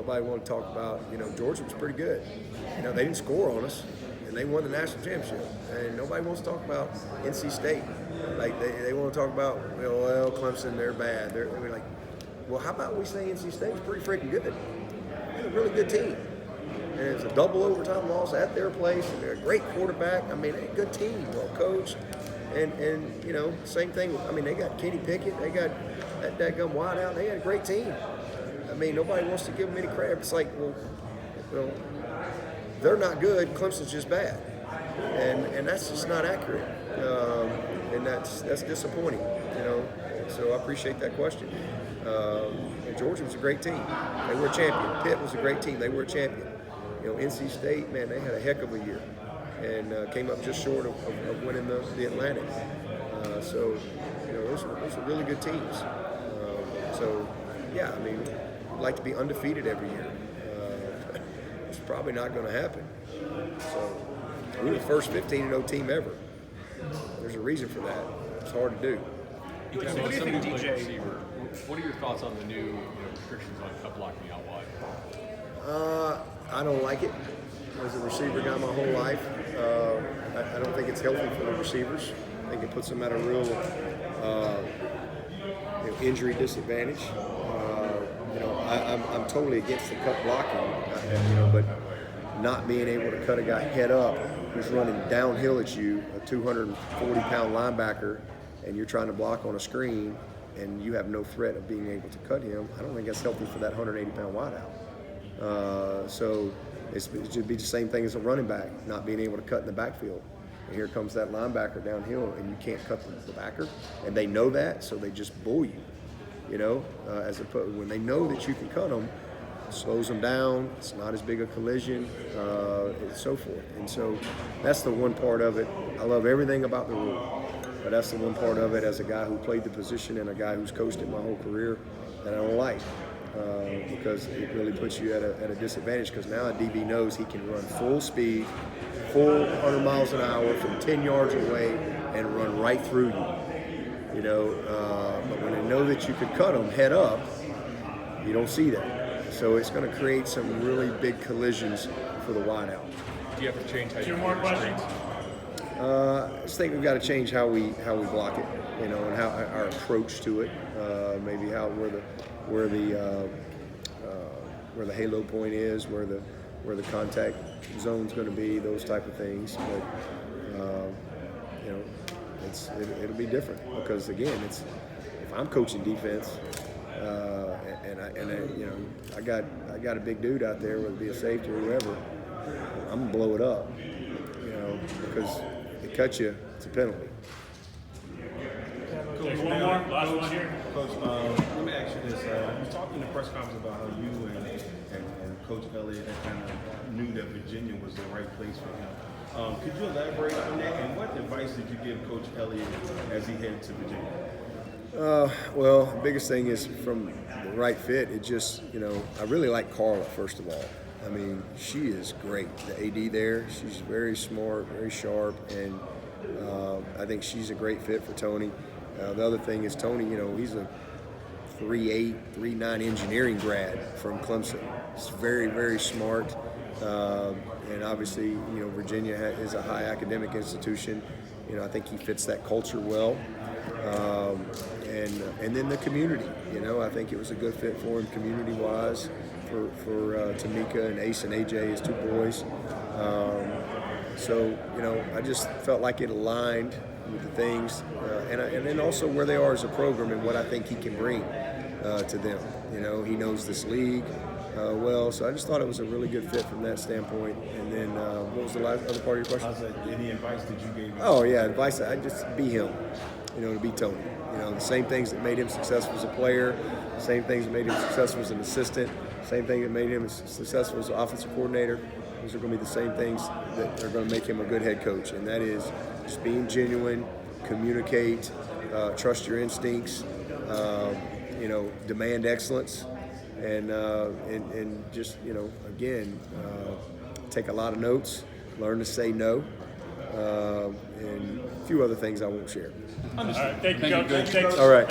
Nobody want to talk about, Georgia was pretty good. They didn't score on us, and they won the national championship. And nobody wants to talk about NC State. Like, they want to talk about, well, Clemson, they're bad. They're like, well, how about we say NC State's pretty freaking good? They're a really good team. And it's a double overtime loss at their place, and they're a great quarterback. I mean, they're a good team, well coached. And same thing. I mean, they got Kenny Pickett. They got that dadgum wideout. They got a great team. I mean, nobody wants to give them any credit. It's like, well, they're not good. Clemson's just bad, and that's just not accurate. And that's disappointing. So I appreciate that question. And Georgia was a great team. They were a champion. Pitt was a great team. They were a champion. NC State, man, they had a heck of a year. And came up just short of winning the Atlantic. So those are really good teams. So, yeah, I mean, I'd like to be undefeated every year. It's probably not going to happen. So we were the first 15-0 team ever. There's a reason for that. It's hard to do. What do you think, DJ? What are your thoughts on the new restrictions on cut blocking out wide? I don't like it. As a receiver guy my whole life, I don't think it's healthy for the receivers. I think it puts them at a real injury disadvantage. I'm totally against the cut blocking, but not being able to cut a guy head up who's running downhill at you, a 240-pound linebacker, and you're trying to block on a screen, and you have no threat of being able to cut him. I don't think that's healthy for that 180-pound wideout. So it should be the same thing as a running back, not being able to cut in the backfield. And here comes that linebacker downhill, and you can't cut the backer, and they know that, so they just bull you. As opposed when they know that you can cut them, it slows them down. It's not as big a collision, and so forth. And so that's the one part of it. I love everything about the rule, but that's the one part of it as a guy who played the position and a guy who's coached it my whole career that I don't like. Because it really puts you at a disadvantage, because now a DB knows he can run full speed, full 100 miles an hour from 10 yards away and run right through you. But when they know that you could cut them head up, you don't see that. So it's going to create some really big collisions for the wideout. Do you have to change how you more questions? I just think we've got to change how we block it, and how our approach to it. Maybe where the halo point is, where the contact zone's going to be, those type of things. But it'll be different, because again, if I'm coaching defense, I got a big dude out there, whether it be a safety or whoever, I'm gonna blow it up, because if they cut you, it's a penalty. Coach, one more. Last one here. Coach, let me ask you this. You talked in the press conference about how you and Coach Elliott kind of knew that Virginia was the right place for him. Could you elaborate on that, and what advice did you give Coach Elliott as he headed to Virginia? Well, the biggest thing is from the right fit. It just, I really like Carla, first of all. I mean, she is great. The AD there, she's very smart, very sharp, and I think she's a great fit for Tony. The other thing is Tony, he's a 3.8, 3.9 engineering grad from Clemson. He's very, very smart. And obviously, Virginia is a high academic institution. I think he fits that culture well. And then the community, I think it was a good fit for him community-wise for Tamika and Ace and AJ, his two boys. So, I just felt like it aligned with the things, and then also where they are as a program and what I think he can bring to them. He knows this league well, so I just thought it was a really good fit from that standpoint. And then what was the other part of your question? I was like, any advice that you gave him? Oh yeah, advice. I just be him, to be Tony. The same things that made him successful as a player, same things that made him successful as an assistant, same thing that made him successful as an offensive coordinator. Those are going to be the same things that are going to make him a good head coach, and that is just being genuine, communicate, trust your instincts, demand excellence, and just again, take a lot of notes, learn to say no, and a few other things I won't share. Understood. All right, thank you, Coach. All right.